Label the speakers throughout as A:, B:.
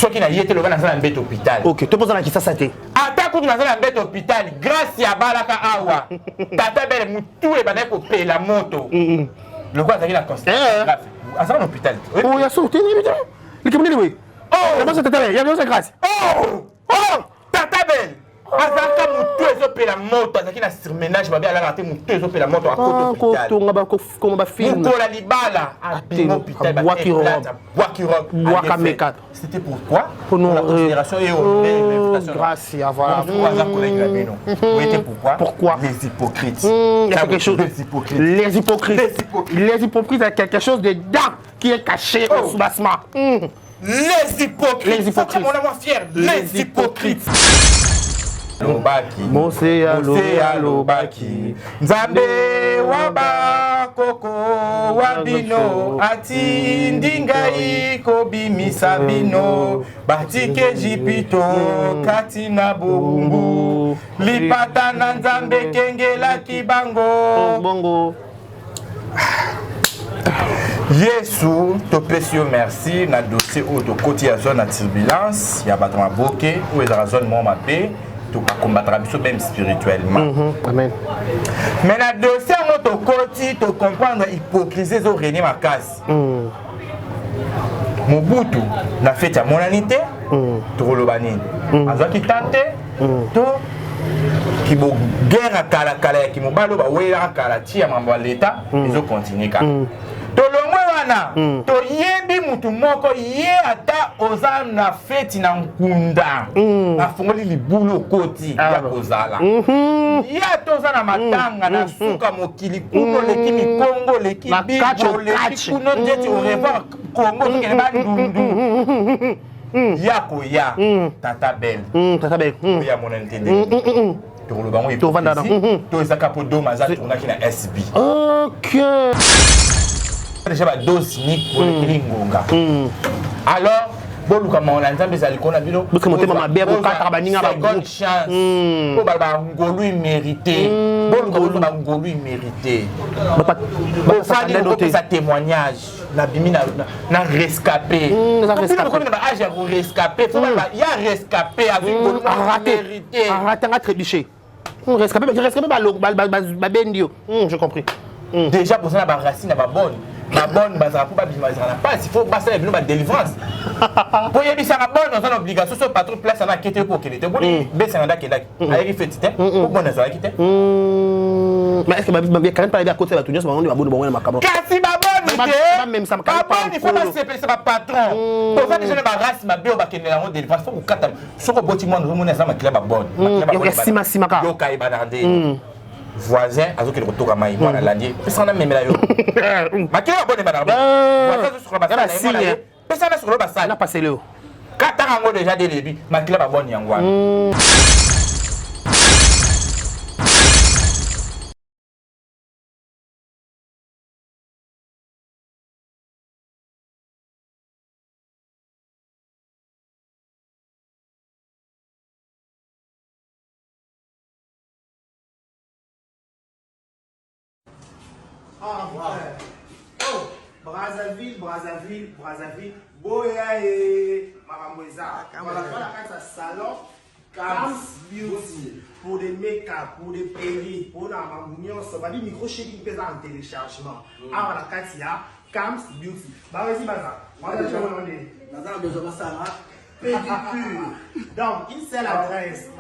A: Ce qui n'a été le dans un bête hôpital.
B: Ok, tu poses la question ça.
A: Attends, quand tu dans un bête hôpital, grâce à Balaka Awa, Tata Belle Moutou et Banek au pays la moto. Le quoi, ça vient la constater. À ça, un hôpital.
B: Oh, il y a sauté, il y a oui. Oh, il y a besoin de grâce.
A: Oh, Tata Belle. Azaka Moutou et Zopé la moto, Azaki na surménage, Babi a raté Moutou et Zopé la moto à côté d'hôpital.
B: Comment va faire?
A: Moukola Libala, à l'hôpital, c'était pourquoi? Pour la considération et l'invitation.
B: Grâce à voilà.
A: Pourquoi? Les hypocrites.
B: Les hypocrites. Les hypocrites, c'est quelque chose de dingue qui est caché au sous-bassement.
A: Les hypocrites.
B: Les hypocrites.
A: On est fiers. Les hypocrites. Lobaki,
B: Mose Lobaki,
A: Nzambe waba koko wabino ati ndingai kobimisa bino batike jipito katina bumbu lipata na Nzambe kengela kibango
B: bongo.
A: Yesu topesi yo merci na dossier au to côté ya zone na turbulence ya batama boke ou ezala zone mo mabe to combattre biso même spirituellement.
B: Amen.
A: Mais na dossier notre côté to comprendre hypocrisie zo régner makasi. Mobutu na fête ya monanité to kolobani. Azaki tante to ki bo guerre kala kala ki mobalo ba wela kala ti ya mambo l'état ezo continuer ka. To longwe wana to yebi mutu moko ye ata oza na feti na nkunda afungoli libulu koti ya kozala ye ata oza na matanga na suka mokili kuno leki mikongo leki bibo leki kuno ndeti orevoir kongo tokele bandundu yako ya Tata Belle
B: Tata Belle
A: oya mona ntende to lobango hypocrisie to ezaka po doma za tournaki na SB.
B: Ok.
A: Déjà ba dose unique pour les lingonga. Alors, boluka maona nzambe zali kona bino.
B: Parce que motema mabe ko kata baninga ba
A: bonne chance. Ko ba ngolu mérité. Boluka ba ngolu mérité. Ba fani ko sa témoignage na bimi na rescapé. Na rescapé. Ko na age à rescapé. Faut ba ya rescapé avec ngolu mérité.
B: Arrête nga trébucher. Rescapé ba bendio. J'ai compris.
A: Déjà pour ça la racine ba bonne. La bonne base pour pas bien pas il faut passer la délivrance pour y bisa la bonne on a l'obligation sur patron place à la quête pour qu'il était bon baisse en daki avec fait tête pour bonne ça quitter
B: mais est-ce que ma bien quand même pas bien côté la tunia ça on va bon ma cabane
A: kasi ba bonne
B: même ça
A: pas il faut pas se c'est pas patron pour ça déjà la race ma bio ba kenela on délivrance faut que kata sur boti moi nous on ça ma club ba bonne
B: ma sima ka
A: yo kai banarde voisin azo kele kotoka mai mwana landie pesa na memela yo makela bonne bana voisin sur la base pesa na sur la base
B: na passer le
A: kata ngo déjà dès le début makela ba bonne yangwa
C: Brazzaville, Boya et Maramoueza. Voilà, la salon, Camps Beauty, pour des make-up, pour des perruques, pour la mamouillon, ça va dire micro-shading pesant en téléchargement. Ah, voilà, Katia, Camps Beauty. Bah, vas-y, Baza. Moi, je vais vous demander.
D: Baza, besoin de ça, pédicure.
C: Donc, une seule adresse.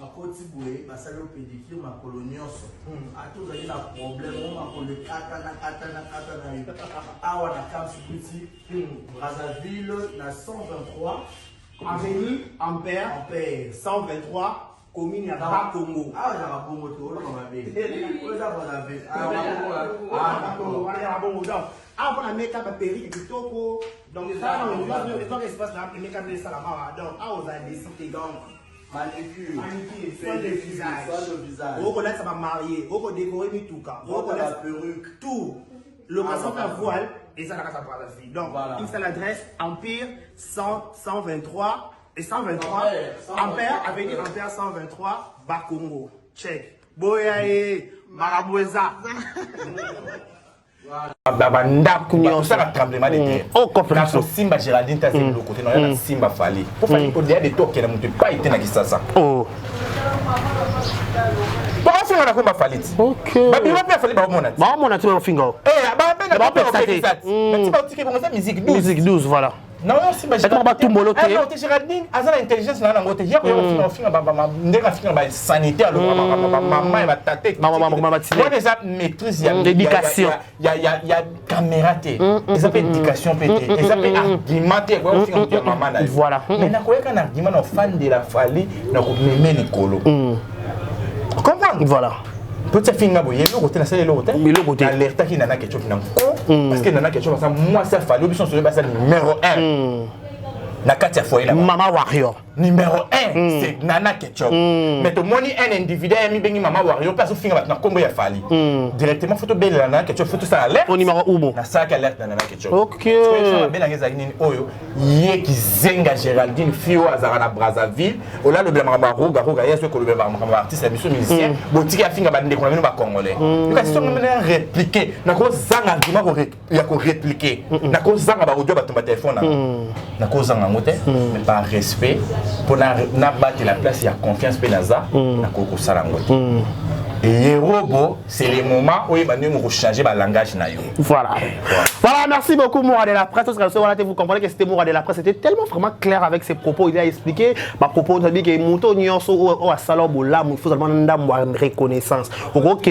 D: À Côte-Boué, ma salle pédicure, ma coloniose. À tous les problèmes, on m'a collé katana. Ah, on a Camps Beauty, Brazzaville, la 123.
C: Avenue Ampère, 123, commune à Bakongo.
D: Ah, il y a un bon moto, on va bien.
C: Ah, on a make-up à Péry et Kitoko. Donc, ça, on a espace là, le make-up de Salamara. Donc, ah, on a décidé donc.
D: Manicure,
C: soin de visage. Vous connaissez ça va marier, vous décorer Mitouka, vous connaissez la perruque, tout. Le maçon à voile, et ça, la casa Brazzaville. Donc, une seule adresse, Empire 123 et 123. Ampère, avenue Ampère 123, Bakongo. Check. Boyae, Maraboueza.
A: ndako nyonso na tremblement de terre.
B: Oh, complètement.
A: Na Simba Géraldine ta c'est le côté non na Simba Fali. Pour faire pour dire des toques na mutu pas été na kisasa.
B: Oh.
A: Pour faire na komba Fali.
B: OK.
A: Ba bi ba Fali ba monat.
B: Ba monat ba fingo.
A: Ba ben ba exact. Mais tu vas dire que ça musique 12.
B: Musique 12 voilà.
A: Non, Simba Géraldine.
B: Ba tumbolo te.
A: Ah non, Géraldine, azana intelligence na ngote. Hier on finga ba ndeka finga ba sanitaire le maman va tâter.
B: Maman
A: Moi déjà maîtrise ya
B: éducation.
A: Il y a caméra té. Ils appellent éducation pété. Ils appellent argumenter quoi finga maman na.
B: Voilà.
A: Mais na koyeka un argument no fan de la Fali na ko meme likolo. Comprendre?
B: Voilà.
A: Petit finga boye le côté na sale le côté.
B: Mais le côté
A: alerte qui nana quelque chose na ko parce que nana quelque chose ça moi ça Fali obiso sur le bas numéro 1. Na katia foyer là.
B: Maman Warrior.
A: Numéro 1, c'est Nana Ketchup. Mais tout le monde est un individu, il y a Maman Warrior, parce que finit maintenant comme il a fallu. Directement, photo belle Nana Ketchup, photo ça alerte.
B: Au numéro 1.
A: Na ça alerte Nana Ketchup.
B: OK.
A: Ça belle ngeza nini oyo, yé ki zenga Géraldine Fio azara na Brazzaville. Ola le blama Roga yeso ko le blama artiste mission musicien. Botiki a finga bande ko na ba congolais. Donc si on a répliquer, na ko zanga argument ko ya ko répliquer. Na ko zanga ba audio ba tomba téléphone na ko zanga ngote, mais par respect pour battre la place, il y a confiance Penaza, na Koko Sarangote. Et Robo, c'est les moments où il va nous changer le langage.
B: Voilà. Voilà, merci beaucoup, Moura de la presse. Vous comprenez que c'était Moura de la presse. C'était tellement vraiment clair avec ses propos. Il a expliqué ma propos. Il a dit que Mouto Nyonso au salon Bola, il faut seulement une reconnaissance. Ok.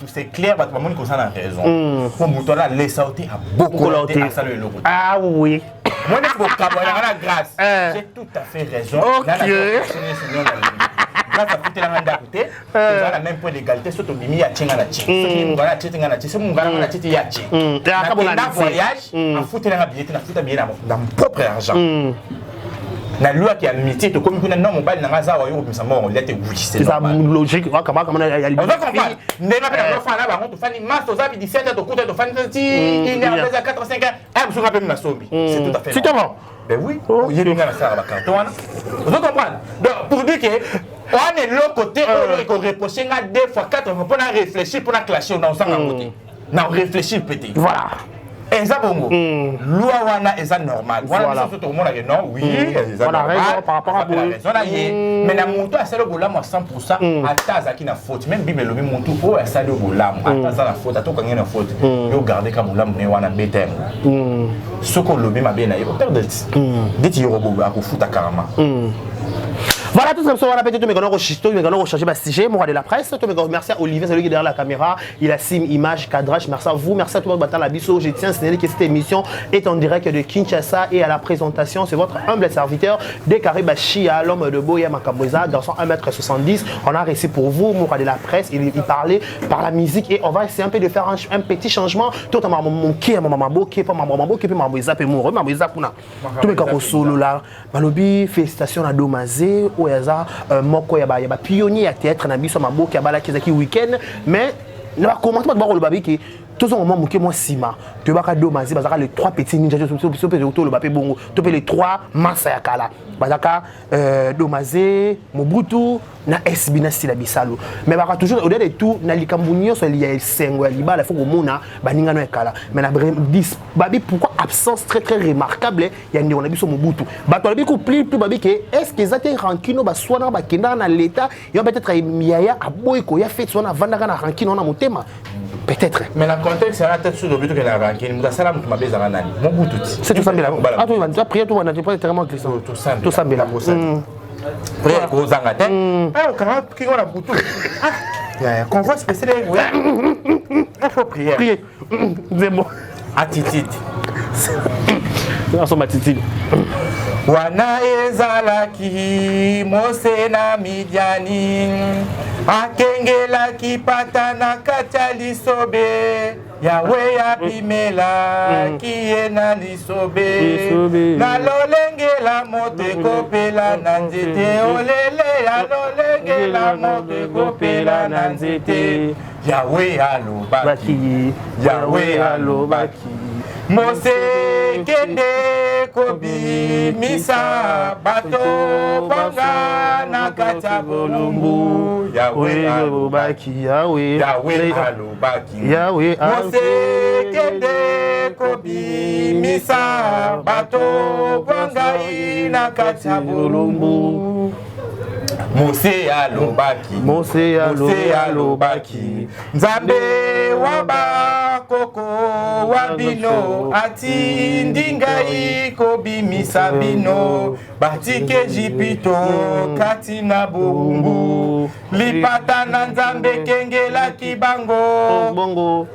A: C'est clair, tout le monde a raison. Pour Mouto là, les sauter a beaucoup de
B: Ah oui.
A: Moi, je suis grâce. J'ai tout à fait raison.
B: Ok.
A: Grâce à tout le monde, la même point d'égalité, surtout que y a tchéna la tché. C'est mon gars, la tché, ya tché. Dans voyage, en foutre la billet, dans mon propre argent. Na loi qui a amitié, tout comme on a non mon bal na ngaza wa yo bisa mort, il était oui, c'est
B: logique. On va comprendre.
A: On va comprendre. N'est pas la fois là, par contre, fani mas aux habits 17 à côté de fani il est à 4 5 ans. Ah, vous rappelez la somme. C'est tout à fait.
B: C'est comment?
A: Ben oui, il y a une ngana ça ba carton. Vous comprenez? Donc pour dire que on est l'autre côté, on est reproché nga 2 fois 4 fois pour réfléchir pour clasher dans sang côté. Na réfléchir petit.
B: Voilà.
A: Eza bongo. Loi wana eza normal. Voilà, tout le monde a dit non, oui, eza normal.
B: Par rapport à
A: mais na monto a salo bolam à 100% ataza qui na faute. Même Bible lobi monto o a salo bolam ataza na faute, ato kangena faute. Yo garder ka bolam ne wana betem. Soko lobi mabe na yo perdre. Dit yo robo a ko futa karama.
B: Voilà, tout ça, on a peut-être changer le sujet, moi de la presse. Merci à Olivier, c'est lui qui est derrière la caméra. Il a sim, image, cadrage. Merci à vous, merci à tout le monde. Je tiens à signaler que cette émission est en direct de Kinshasa et à la présentation, c'est votre humble serviteur de Karibachia, l'homme de Boya Makaboza, garçon 1m70. On a réussi pour vous, moi de la presse. Il parlait par la musique et on va essayer un peu de faire un petit changement. Tout à mon qui est maman qui est pas maman qui est maman et mon maman kuna. Tout le monde solo là. Malobi, félicitations à Domazé. Oyaza moko ya ba pionnier ya théâtre na biso maboki ya bala kezaki week-end mais na commentaire ba le babi ki tous au moment moké moi sima tu baka Domazi bazaka les 3 petits ninjas so pe le bape bongo to pe les 3 massa ya kala bazaka Domazi Mobutu na SBina Sila Bisalo mais baka toujours au-delà de tout na likambu nyonso il y a sengo ya libala faut komona baninga no ekala mais na 10 babi pourquoi absence très remarquable ya ndi on a biso Mobutu bato babi ko plus babi que est-ce que zate rankino ba swana ba kenda na l'état il peut-être yaya aboy ko ya fait swana vandaka na rankino na motema peut-être
A: mais le contexte c'est peut-être sur le but que la rankino muta sala mutu mabeza nani Mobutu
B: c'est tout ça bien ah toi tu as prié toi on a pas tellement que ça tout ça bien
A: prière ko zangate ah quand qui on a butu ah convoi spécial il faut prier
B: c'est bon
A: attitude
B: on s'en attitude
A: wana ezalaki mose na midiani akengelaki pata na kati ya lisobe yawe apimelaki ye na lisobe nalolengela moto ekopela na nzete olele yalolengela moto ekopela na nzete yawe alobaki
B: Mose
A: kende kobimisa bato banga na kati ya bolumbu Yahweh alobaki Yahweh alobaki
B: Yahweh
A: Mose kende kobimisa bato banga na kati ya bolumbu Mose alobaki Nzambe wa bakoko wa bino atindi ngai kobimisa bino batike Ejipito kati na bolumbu lipata na Nzambe kengelaki bango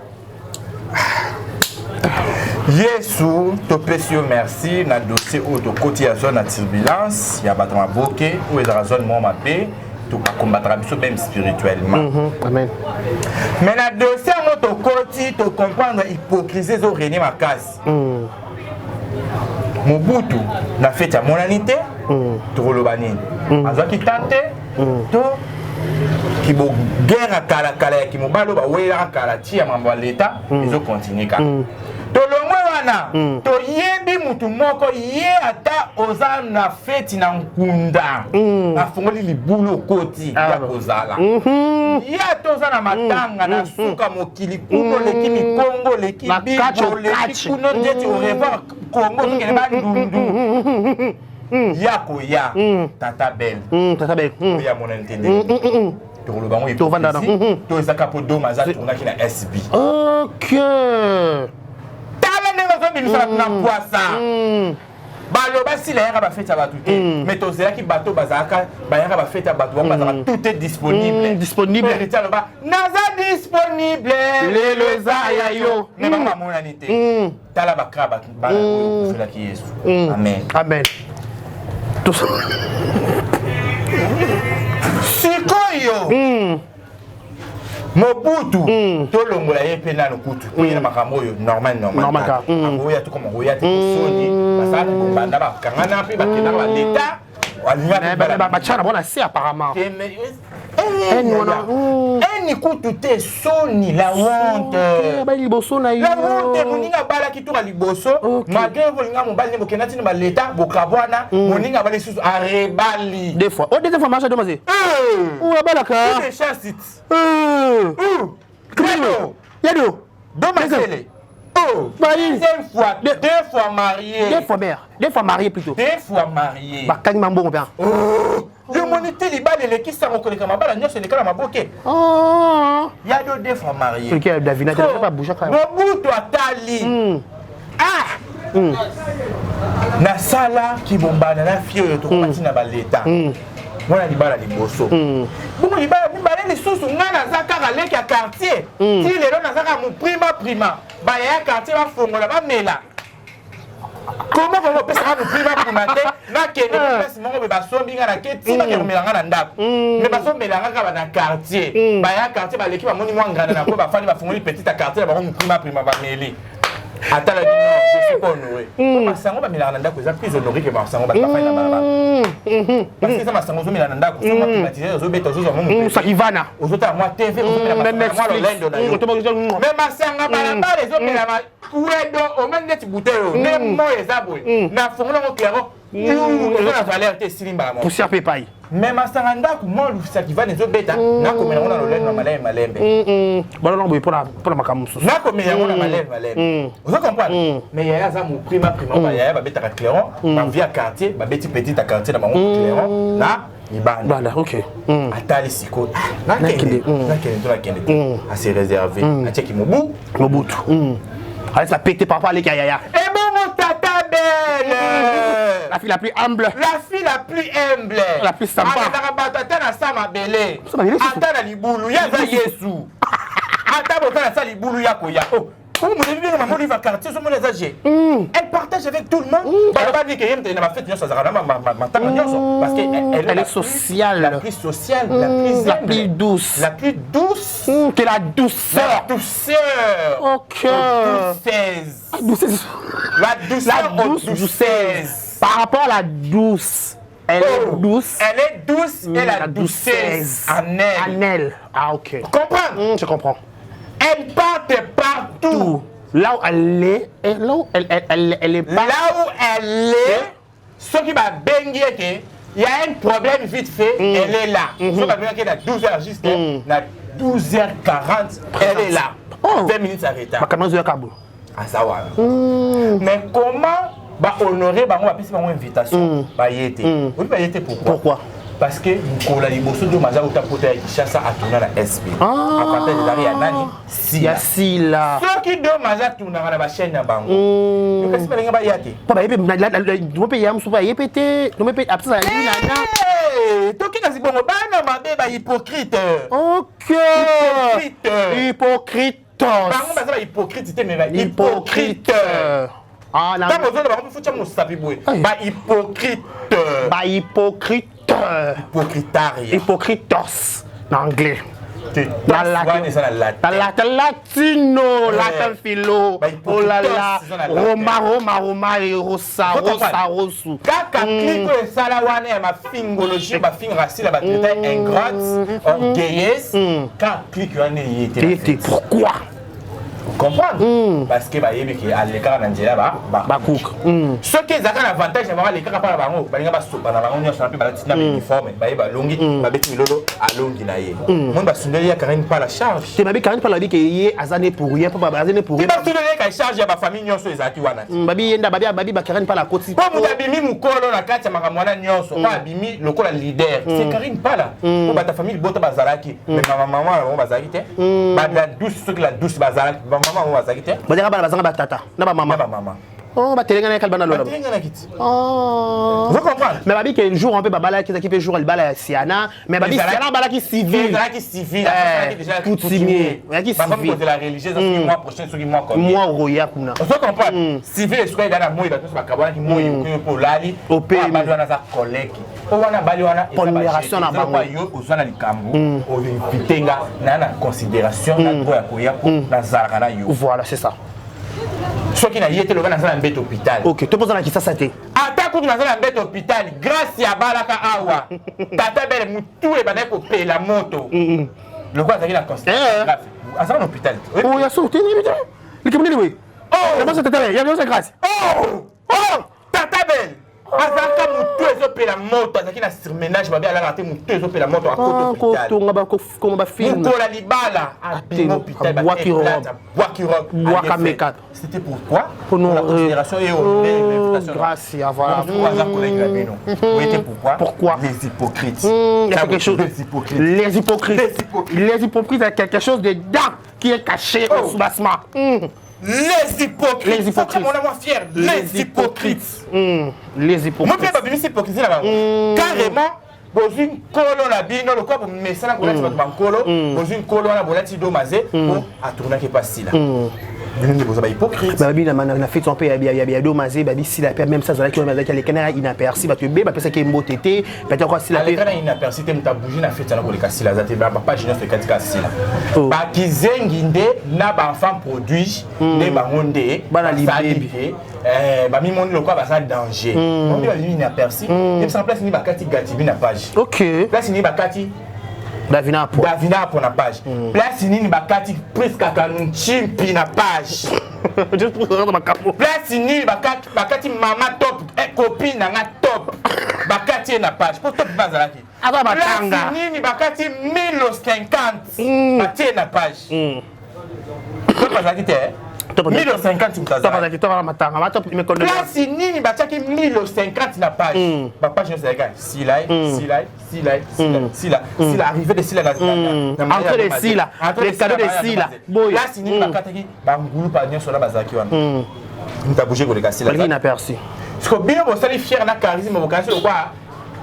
A: Yesu topesi yo merci na dossier oyo tokoti ya zone ya turbulence ya bato maboke oyo ezala zone moko mabe tokakombataka biso même spirituellement
B: Amen.
A: mais na dossier yango tokoti tocomprendre hypocrisie ezorenie makasi Mobutu na fete ya monani te tokoloba nini azwaki ta te to kibogere kala ya kimobalo bawelaka kala ti ya mambo ya leta ezokontinue kaka tolongwe wana toyebi mutu moko ye ata oza na feti na nkunda afungoli libulu okoti ya kozala ye ata oza na matanga na suka mokili kuno leki mikongo leki bibo leki kuno ndeti orevoir kongo tokende bandundu ya koya tata belle oya monani te ndenge tokoloba ngo hypocrisie to ezaka po doma aza tournaki na SB na poisa baloba sila yaka bafete ya bato te mais tozelaki bato bazalaka bayaka bafete ya bato bango bazalaka tout est disponible héritier aloba naza disponible lelo eza ya yo me bango bamonani te tala bakra bana oyo okufelaki Yesu amen sikoyo Mobutu tolongola ye pe nano kutu oyena makambo oyo normal akoya to comme oya te kosoni basala kombanda bakangana pe bakendaka baleta
B: bachana bona se apparemment
A: eni kutu te soni la honte
B: liboso na yo
A: la honte moninga balaki toka liboso malgré bolinga mobali ne bokenda tina baleta bokabwana moninga bali susu arebali
B: des fois marche de mazé abalaka
A: Yado Domasele deuxième fois deux fois marié
B: deux fois marié plutôt
A: deux fois marié
B: bakani mambo bien
A: le monité libale les qui sont reconnaissants ma bala nyose les kala maboke Yado deux fois marié
B: quelqu'un Davina tu pas bouger quand même
A: Mobutu atali na sala ki bombana na fio to komati na baleta mwana libala liboso bongo libala mibale lisusu nga naza kaka leki ya quartier ti lelo naza kaka moprima baya ya quartier bafongola bamela koma koma opesaka moprima te nakende mopesi moko mpe basombi nga na ke ti bakende komela nga na ndako me basombela nga kaka na quartier baya ya quartier baleki bamoni mwa nganda na po bafandi bafongoli petite ya quartier na bango moprima bameli atala di non je suis pas honoré masango bamelaka na ndako eza plus honoré que masango batafai na balabala parce que eza masango ozomela na ndako soma privatisé ozobeta ozozwa mo
B: sakivana
A: ozotala mwa tv ozomela mwa lolendo na yo mais masanga balabala ezomela wedo omeni neti buteyo nde moyo eza boye na fongolongo claro ozo na valeur te esili mbala moko
B: poussière pe pai
A: mais masanga ndako mwa sakivana ezobeta nakomela yango na lolendo na malembe
B: balona boye mpona makambo mosusu
A: nakomela yango na malembe ozo comprendre mais yaya aza moprima yaya babetaka clairon bavie ya quartier babeti petite ya quartier na bango clairon na libanda
B: ok
A: atali sikoyo nakende to nakende te ase réservé atiaki Mobutu
B: allez ça pété papa avec yaya
A: et bon tata belle
B: la fille la plus humble
A: la plus sympa ata na sa mabele ata na libulu ya za Yesu ata botala sa libulu ya koya Comment vous avez maman lui va quartier sur mon âgé. Elle partage avec tout le monde. Elle va dire qu'elle n'a pas fait parce qu'elle
B: est sociale,
A: la plus sociale,
B: la plus douce,
A: que la douceur.
B: Ok. La doucesse. Par rapport à la douce. Elle est douce
A: et la doucesse en elle.
B: Ah ok.
A: Comprends?
B: Je comprends.
A: Elle part partout.
B: Là où elle est, là où elle est pas.
A: Là où elle est, ce qui va benguer, il y a un problème vite fait, elle est là. Ce qui va benguer à 12h juste, à 12h40, elle est là. 20 minutes à retard.
B: Ma caméra est à Kabou.
A: Ah, ça va. Mais comment honorer une invitation? Pourquoi? Parce que Nicolas Liboso de Maza Utapota et Kishasa a tourné la SP. À partir de l'arrière, Nani,
B: Sila.
A: Ceux qui de Maza tournent dans la chaîne à Bango. Qu'est-ce que vous avez
B: Papa, il peut payer un soupa, il peut payer. Il peut payer absolument.
A: Toki na zibongo bana mabe ba hypocrite.
B: Ok. Hypocrite.
A: Bango baza ba hypocrite mais ba hypocrite.
B: Ah là.
A: Tant besoin de bango fucha mo sapi boy. Ba hypocrite.
B: Ba hypocrite.
A: Hypocritaria.
B: Hypocritos en anglais.
A: La
B: latino, latin philo. Oh là là. Roma et rosa.
A: Kaka clique ça là wane ma fingologie, ma fin racine, ma traité ingrate, orgueilleuse. Quand clique wane yété.
B: Pourquoi?
A: Comprendre? Parce que à l'écart d'Angela ba
B: cook.
A: Ce qui est un avantage d'avoir l'écart par la bango, ba nga soupa na bango nyonso na pe ba tina uniforme, ba longi, ba beti milolo à longi na ye. Mon ba sundeli ya Karine pas la charge.
B: C'est ma bi Karine pas la bi que yé azane pour rien, pas azane pour rien.
A: Ba sundeli ka charge ya ba famille nyonso ezaki wana.
B: Babi yenda babi ba Karine pas la côte.
A: Pas mu abimi mukolo na kati ya makamwana nyonso, pas abimi lokola leader. C'est Karine pas là. Pour ba ta famille bota bazalaki, mais maman bazalaki te. Ba la douce ce que la douce bazalaki. Maman va s'arrêter.
B: Ba dira bala bazanga batata. Na ba maman. Oh ba telenga na kalbana lola. Oh.
A: Vous comprenez?
B: Mais babi qu'un jour on peut babala qui peut jour elle bala Siana, mais babi Siana bala qui civil.
A: Bala qui civil, qui déjà
B: coutumier. Qui civil.
A: De la religieuse ce mois prochain ce mois comme.
B: Mois roya kuna.
A: Vous comprenez? Civil est soit dans la moïba tout ça kabana qui moï pour lali.
B: Au pays.
A: Ba wana za collègue. O wana bali wana
B: pondération na bango.
A: Yo ozana likambo. O vitenga na considération na droit ya koya pour na zara yo.
B: Voilà, c'est ça.
A: Ce qui n'a été le dans un bête hôpital.
B: Ok, tu poses la question ça t'es.
A: Attaque dans un bête hôpital grâce à Balaka Awa. Tata belle mutu et banane pour payer la moto. Le quoi ça qui la considération. À ça un hôpital.
B: Oh, ya sauté ni bité. Le cabinet oui. Oh, la base tata belle, il y a bien ça grâce.
A: Oh! Oh! Tata belle. Azaka mutu ezo payer la moto, azaki na surménage ba bien la raté mutu ezo payer la moto à côté hôpital.
B: Ko ngaba ko ba film.
A: Mutu la libala à hôpital ba c'était pourquoi?
B: Pour
A: la considération et l'invitation.
B: Grâce à voilà.
A: Pourquoi? Les hypocrites.
B: Il y a quelque chose. Les hypocrites. Les hypocrites, il y a quelque chose de dark qui est caché au sous-bassement.
A: Les hypocrites.
B: Les hypocrites.
A: Mon amour fier. Les hypocrites.
B: Les hypocrites.
A: Moi, je ne sais pas hypocrisie là-bas. Carrément. Dans une colonne la bino le corps mais ça na kolati ba colo dans une colonne la bolati do mazé pour à tourner qui passe là. Bino boza ba hypocrite.
B: Ba bina na fait son peu ya do mazé ba si la paix même ça zala qui mazé les canards inaperçu ba te be ba pesa ke mbotete peut-être encore si la paix.
A: Les canards inaperçu te muta bouger na fait ça na koleka si la zate ba page 9 katika si là. Ba kizenginde na ba enfant produit ne ba ngonde
B: ba na libé.
A: Ba mi monde le quoi ba ça danger. On dit ba inaperçu. Il s'en place ni ba kati gatibi na page.
B: Ok.
A: Place ni bakati
B: Davina pour
A: la page. Place ni bakati presque kanunchimpi na page.
B: Juste pour rentrer dans ma capot.
A: Place ni bakati mama top copine na top. Bakati na page. Pour top bazalaki.
B: Aba batanga.
A: Place ni bakati 1050. Bakati na page. Top bazalaki te. 1050 mutazala.
B: Toi matanga, va top me connaît.
A: Place nini batiaki 1050 na page. Ba page no c'est sila arrivé de sila
B: entre les sila, les cadeaux de sila.
A: Place nini bakataki ba ngulu pa nyoso na bazaki wana. Muta bouger ko le sila.
B: Il n'a perçu.
A: Parce que bien bo sali fier na charisme bo kasi quoi.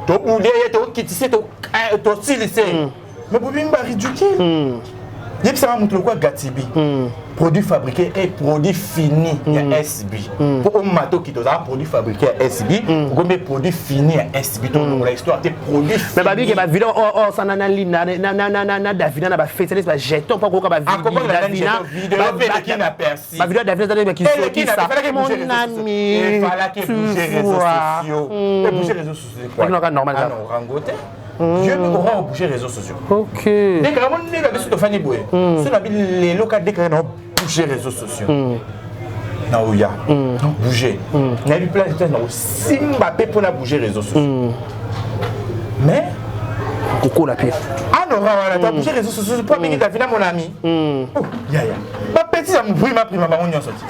A: To oulier to kitise to silise. Mais bo bimba ridicule. Yep ça va montrer quoi Gatibi. Produit fabriqué et produit fini à SB. Pour un mato qui doit produit fabriqué à SB, pour un produit fini à SB. Donc l'histoire des produits.
B: Mais babi que ma vidéo ça na Davina na ba fait ça jeton pas quoi ba
A: Davina qui n'a perçu.
B: Ma vidéo Davina qui ça mon ami.
A: Il fallait que bouger les réseaux sociaux. Et bouger les réseaux sociaux quoi.
B: Non normal ça.
A: Non rangoté. Dieu nous aura bouger les réseaux sociaux.
B: OK.
A: Dès que vraiment nous avons Fanny Boy. C'est la ville les locaux dès que nous bouger les réseaux sociaux. Naouya, bouger. Il y a eu plein de temps, Simba peut pour bouger les réseaux sociaux. Mais,
B: Coco la pire.
A: ah non, tu as bougé les réseaux sociaux, c'est pas bien que tu as mon ami. Oh, ya. Ma petite, ça me brille ma prime, on y a sorti.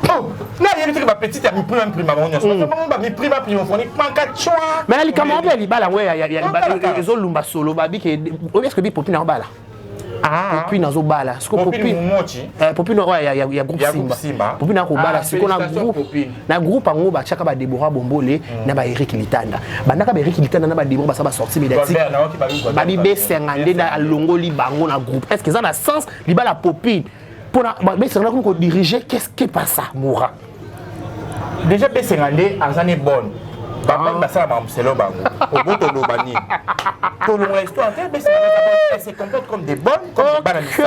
A: Oh, là, il y a des trucs, ma petite, elle me prime, on y a sorti. Ma prime, on y a sorti.
B: Mais là, les camarades, il y a les réseaux Lumba Solo, Babi, qui est. Est-ce que Bi Popine en bas là? Popine en bas là.
A: Popine,
B: Popine, ouais, il y a groupe Simba. Popine en bas là. C'est qu'on a groupe. Na groupe en bas, chaka ba Deborah Bombole, na ba Eric Litanda. Banaka ba Eric Litanda na ba Deborah, ça va sortir médiatique. Babi B50 na Longoli Bango na groupe. Est-ce que ça a sens? Liba la Popine. Pour na B50 qu'on diriger, qu'est-ce qui passe ça, Moura?
A: Déjà B50 azane bonne. Babon basala mamselo bango. Au bout de l'obani. Pour l'histoire, elle se comporte comme des bonnes, comme des banamisas.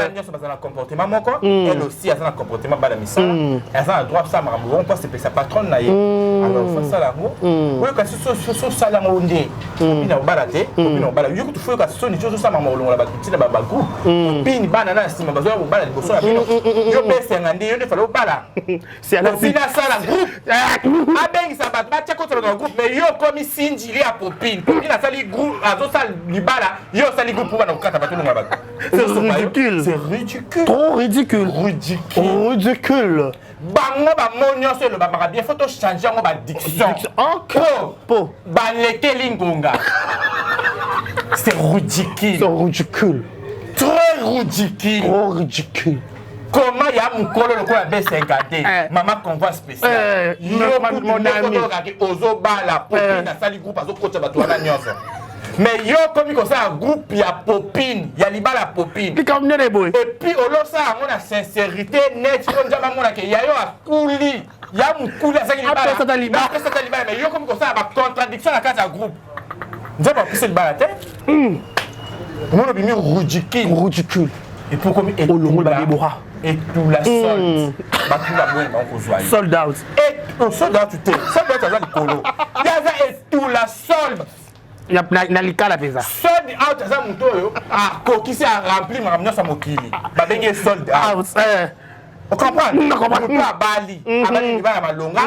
A: Elle a un comportement, elle aussi a un comportement banamisa. Elle a un droit à ça, on pense que sa patronne. Alors, il faut ça là. Oui, quand c'est ce salamonde, il a baladé, il a baladé. Il faut que ce soit ça, maman, on l'a battu dans le groupe. Pin, banana, si ma besoin, on balade, il faut ça. Je baisse un andé, il faut le balade. C'est un peu ça, la groupe. Ah, ben, ça va. Tu contre le groupe, mais yo comme ici, il y a Popine. Popine a sali groupe, a sali libala, yo sali groupe pour nous quatre bateaux nous là-bas.
B: C'est ridicule.
A: C'est ridicule.
B: Trop ridicule. Ridicule.
A: Bango ba monyo sur le baba bien photo changer on ba diction.
B: Ok. Po.
A: Ba leke lingonga. C'est ridicule.
B: C'est ridicule.
A: Très ridicule.
B: Trop ridicule.
A: Comment il y a mon colo le quoi B50 maman convoi spécial mon ami ozo bala Popine na sali groupe azo coach bato wana nyonso mais yo comme comme ça groupe ya Popine ya libala Popine
B: qui comme ne boy
A: et puis olo ça on a sincérité net on jama mona ke ya yo akuli ya mukuli azaki libala après ça libala mais yo comme ça ba contradiction na case ya groupe nzaba pousser libala te mon opinion ridicule et pour comme et et tout la solde tout la bonne on joue
B: sold out
A: et sold out tu sold out le colo il y a et tout la solde
B: il y a na likala pesa
A: sold out ça mutoyo ah qui s'est rempli ma sa mokili ba bengi sold out on comprend pas bali abali libala malonga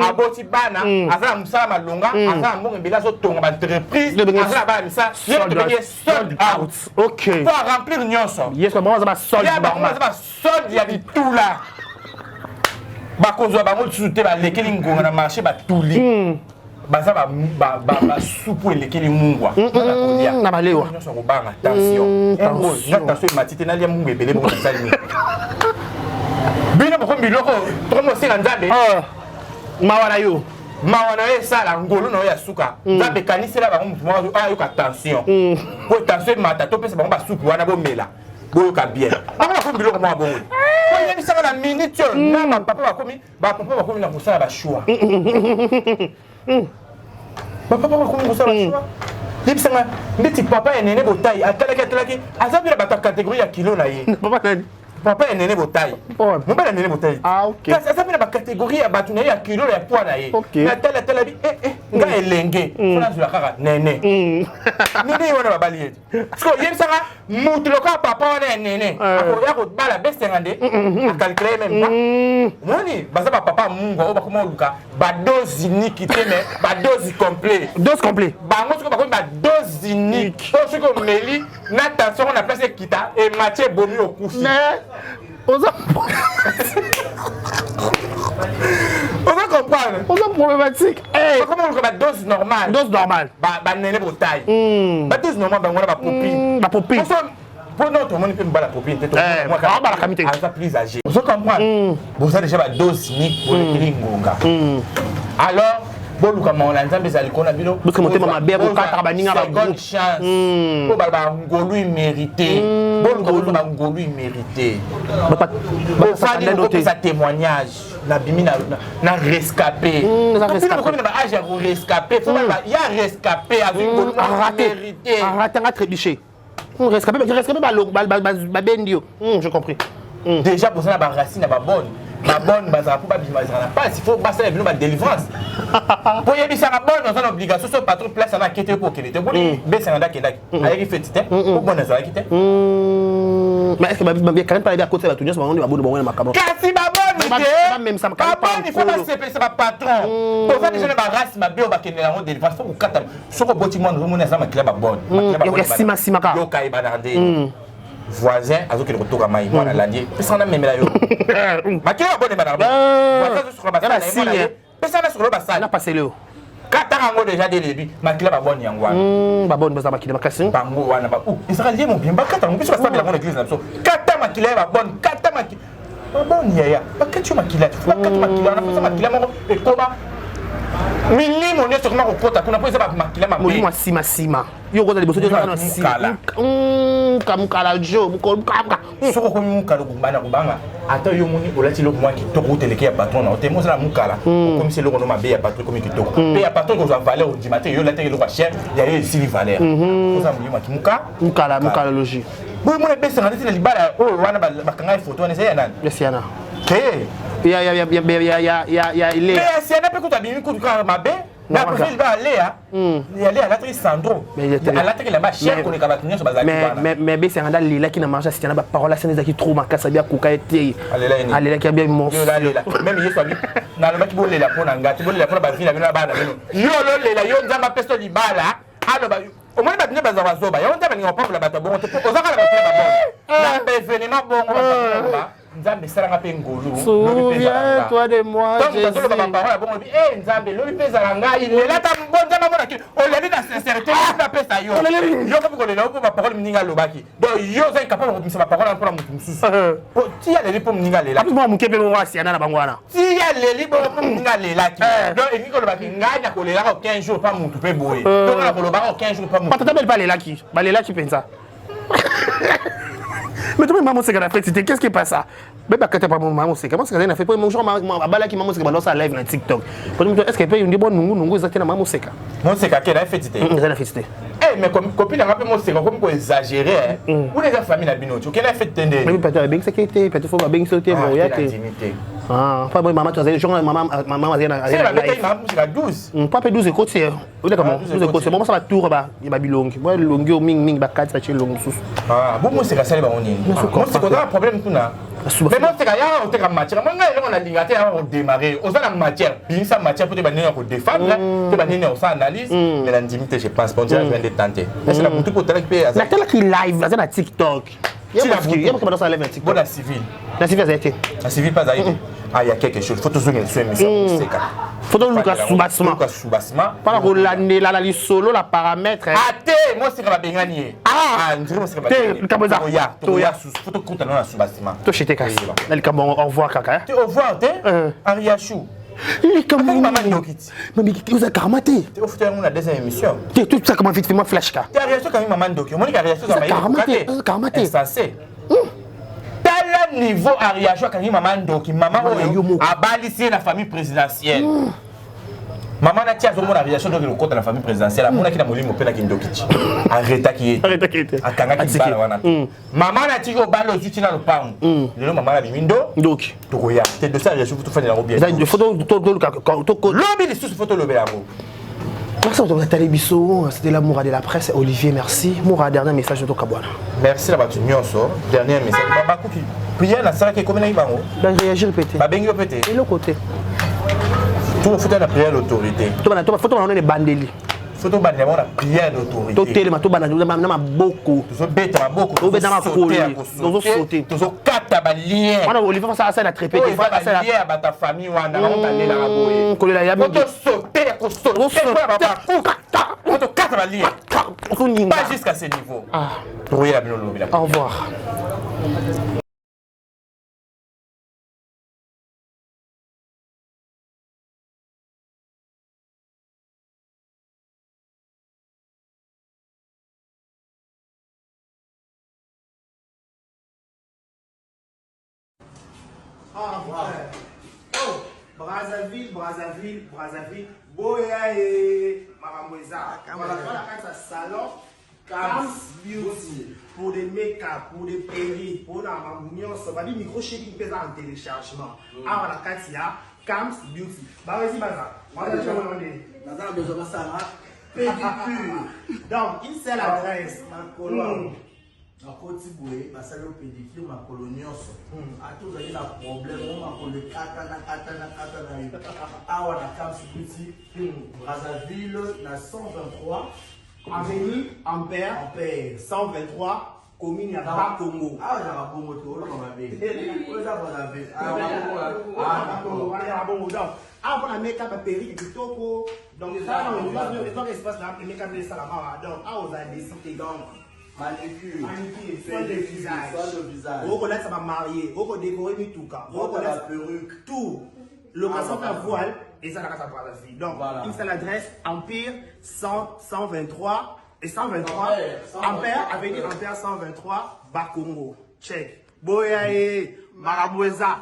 A: aboti bana azala musala malonga azala mbongo mbela zo tonga ba entreprise azala ba misa sold out
B: OK
A: pour remplir nyonso
B: yes comment ça va sold
A: out sold ya tout là ba kozwa bango tsuté ba lekeli ngonga na marché ba tuli baza ba soupe lekeli mungwa
B: na balewa
A: nyonso ko banga attention attention matite na lia mungu ebele bon salimi bino ko biloko tomo singa nzambe
B: mawana yo
A: sala ngolo na ya suka nzambe kanisela bango mutu moko ayo ka tension po tension mata to pesa bango ba soupe wana bo mela boyo ka bien bango ko biloko moko bongo ko yeni sanga na minute na ma papa ba komi na kosala ba choix papa ba komi kosala ba choix yebisanga ndeti papa enene botai atalaki azabira ba catégorie ya kilo na ye
B: papa nani
A: papa est néné botaille. Mon père est néné botaille.
B: Ah ok.
A: Ça s'appelle la catégorie à bâtonner à kilo et poids là. Mais telle vie nga elenge. Fona sur la cara néné. Néné on va balayer. Parce que yem sanga mutloka papa on est néné. Akoya ko bala B50 à calculer même pas. Moni baza papa mungo o ba comment luka ba dose unique mais ba dose complet.
B: Dose complet.
A: Ba ngo ko ba dose unique. O ce que meli na attention on a placé kita et Mathieu Bomi au couche.
B: On va
A: comprendre.
B: On a problématique.
A: Comment on a dose normale?
B: Dose normale.
A: Bah néné pour taille. Bah dose normale, bah on a ma popine.
B: Ma popine.
A: Pour notre monde peut me la popine.
B: Moi quand la camité.
A: À sa plus âgée. Vous comprenez? Vous avez déjà la dose unique pour les kilingonga. Alors boluka maona nzambe zali kona bino
B: parce que motema mabe ko kata baninga ba
A: bonne chance ko ba ngolu mérité boluka ba ngolu mérité ba fani ko sa témoignage na bimi na rescapé na âge à rescapé faut ba il y a rescapé avec ngolu mérité
B: raté nga trébuché rescapé ba bendio j'ai compris
A: déjà pour ça ba racine ba bonne ma bonne bazara pour pas pas il faut passer les ma délivrance pour y aller ça la bonne dans une obligation sur patron place à quitter pour qu'il était pour B50 qui là avec fait c'était pour bonne ça quitter
B: mais est-ce que ma bien quand même pas à côté la tenue on va bonne ma cabane
A: kasi ba bonne Baboni, il faut pas se c'est pas patron. Pour ça, les gens ne race ma bio, qui est en délivrance. Faut que ce que tu m'as dit, c'est ma clé à bonne. Voisin, à ce qu'il retourne à Maï, moi, à l'année. Personne n'a même la yo. Ma clé à bonne, madame. Voisin, sur le bassin. Personne n'a sur le bassin.
B: On a passé le.
A: Katarango déjà dès le début, ma clé à bonne, yangwa.
B: Babon, bah ça m'a quitté ma cassine.
A: Bango, wana, bah, ouh, il sera lié, mon bien, bah, Katarango, puisque ça va l'église, là, Kata ma clé à bonne, Kata ma clé. Bon, yaya, bah, que tu maquilles, tu vois, quand tu maquilles, on a fait ça maquiller, et comment Mini, mon est sur ma reporte, on a pris ça maquiller, ma
B: moi, sima. Yo, quand les bosses de ça, on a sima. Kamukala Joe, Mukamka.
A: Soko comme Mukalo, Bana, Banga. Attends, yo, moni, on l'a dit, le moins qui toque, t'es le qui a patron, on t'aime, la Mukala. Comme c'est le nom à patron, comme il toque. Mais à patron, qu'on a valeur, on dit, matin, yo, la tête, le cher, il y a eu ici, les valeurs. Vous avez dit, Mukala, Mukala logique. Oui, moi, les bestes, on a dit, les balles, oh, on a bakanga photo, on essaie, Yana.
B: Yes, Yana.
A: Il y a mais si on a pas écouté bien écoute quand ma bé mais après il va aller il aller à la tri Sandro à la tri là-bas cher qu'on est capable de sur bazar
B: mais bé c'est un dal là qui n'a marché si on a pas parole c'est qui trop marqué ça bien coca été allez là qui a bien mon
A: même il soit na le qui bolé la pour ngati bolé la pour ba vina bana bana yo lo là yo nzamba pesto di bala alors ba au moins ba bien bazar zo ba yo nzamba ni on parle la bato bon on za ka la bato bon la événement bon on va Nzambe saranga pe ngolu.
B: Souviens-toi de moi.
A: Jésus. Donc ça va parole bon eh Nzambe lo pe zalanga il est là ta bonne nzambe mona ki. On l'a dit dans sincérité on a pe ça yo. Yo comme ko le là pour ma parole mninga lobaki. Donc yo za capable de ma parole pour mutu mususu. Po ti ya le pour mninga le là.
B: Moi mu kepe mo wasi ana na bangwana.
A: Ti ya le pour mninga le là ki. Donc et ko lobaki nganya ko le là 15 jours pas mutu pe boye. Donc na ko lobaki 15 jours pas mutu.
B: Patata belle pas le là qui. Ba le là qui pensa. Mais toi, maman, c'est qu'elle a fait, c'était qu'est-ce qui passe ça? Mais bah, quand tu as pas maman, c'est comment c'est qu'elle a fait? Pour mon jour, maman, qui maman, c'est qu'elle a live dans TikTok. Est-ce qu'elle peut une bonne nungu, exactement, maman, c'est qu'elle
A: moi, c'est qu'elle a fait, c'était.
B: Elle a fait, c'était.
A: Eh, mais comme copine, rappelle moi, c'est comme quoi exagérer. Où les familles à Binocho, qu'elle a fait, t'es
B: mais peut-être bien que c'était, peut-être faut bien sauter, mais il y a ah, pas bon, maman, tu as dit, maman, c'est la bataille, maman, c'est à 12. Pas 12 écoutes, c'est. Vous comment 12 écoutes, c'est bon, ça va tout, il va bilong. Moi, longueur, ming, bakat, ça tient long sous. Ah, bon, moi, c'est qu'à ça, les baroniers. Moi, c'est qu'on a un problème, tout là. Mais moi, c'est qu'il y a une matière. Moi, on a l'ingaté à démarrer. On a la matière. Bien, ça matière pour te bannir pour défendre. Te bannir, on s'analyse. Mais l'intimité, je pense, pour dire, je viens de tenter. C'est la moto pour te récupérer. La telle qui live, c'est la TikTok. Il y a pas ça live TikTok. Bon, la civile. La civile, ça a été. La civile, pas ça a été. Ah, il y a quelque chose. Faut toujours sur émission. Photo Lucas sous-bassement. Pas la Rolande, la solo, la paramètre. Ah, t'es, moi, c'est que la baignanie. Ah, moi, c'est que la baignanie. Toya, Toya, photo compte dans la sous-bassement. Toi, j'étais cassé. Là, le cabon, au revoir, caca. Au revoir, t'es Ariachou. Il est comme maman Dokiti. Mais vous avez carmaté. Tu as la deuxième émission. Tu tout ça comment vite fais-moi flash car. Tu as Ariachou comme maman Dokiti. Moi, Ariachou ça m'a carmaté. Ça c'est. Tel niveau Ariachou comme maman Dokiti. Maman a balisé la famille présidentielle. Maman n'a tia zomo na réaction donc le côté de la famille présidentielle. La mona qui na molimo pe na kindokiti. Arrêta qui est. Arrêta qui est. Akanga qui bala wana. Maman n'a tia balo zuti na lopango. Lelo maman na bimindo. Donc. Tokoya. T'es de ça réaction photo fanya la bien. Des photos to lobi les sous photo lobi la go. Merci de votre télébiso, c'était l'amour de la presse. Olivier, merci. Moura, dernier message de ton Kabouana. Merci la batu nyonso. Dernier message. Baba Kouki. Prière na sala qui comme na ibango. Ben réagir répéter. Ba bengi répéter. Et le côté. Tout le faut la prière d'autorité. Tout le faut on est bandeli. Faut on la prière d'autorité. Tout tellement tout bandeli na beaucoup. Tout bête na beaucoup. Tout bête na beaucoup. Tout sauter. Tout quatre balien. On Olivier ça ça la trépé des fois ça la lier à ta famille wana on d'aller la boyer. Ko la yabi. Tout sauter, ko sauter. On te quatre balien. Pas jusqu'à ce niveau. Ah. Oui la bino. Au revoir.
C: Ah, oh, Brazzaville, Boya et Maramoueza. Voilà, la salon, Cams Beauty, pour des make-up, pour des perruques, pour la mamouillon, ça va dire micro-shaking pesant en téléchargement. Ah, voilà, Katia, Cams Beauty. Bah, vas-y, Baza. Baza a besoin de ça, pédicure. Donc, une seule adresse, dans Colombe.
D: nakoti boye basali yo pédicure makolo nyonso ata ozali na problème o makolo ekata na yo awa na kamsi kuti Brazzaville na 123
C: Avenue Ampère 123 commune ya Bakongo.
D: awa ezaka bongo te oloba mabe oyo eza Brazzaville
C: Ah, on a mis un péri du topo. Donc, ça, on a un espace là, on a mis un salamara. Donc, ah, on a décidé donc.
D: manicure,
C: soin de visage. On connaît ça va marier, on connaît décorer mi tout cas. On connaît la perruque, tout. Location de voile et ça la casa pour la fille. Donc, une seule adresse Empire 123 et 123 Ampère Avenue Ampère 123 Bakongo. Check. Boyaye Maraboueza.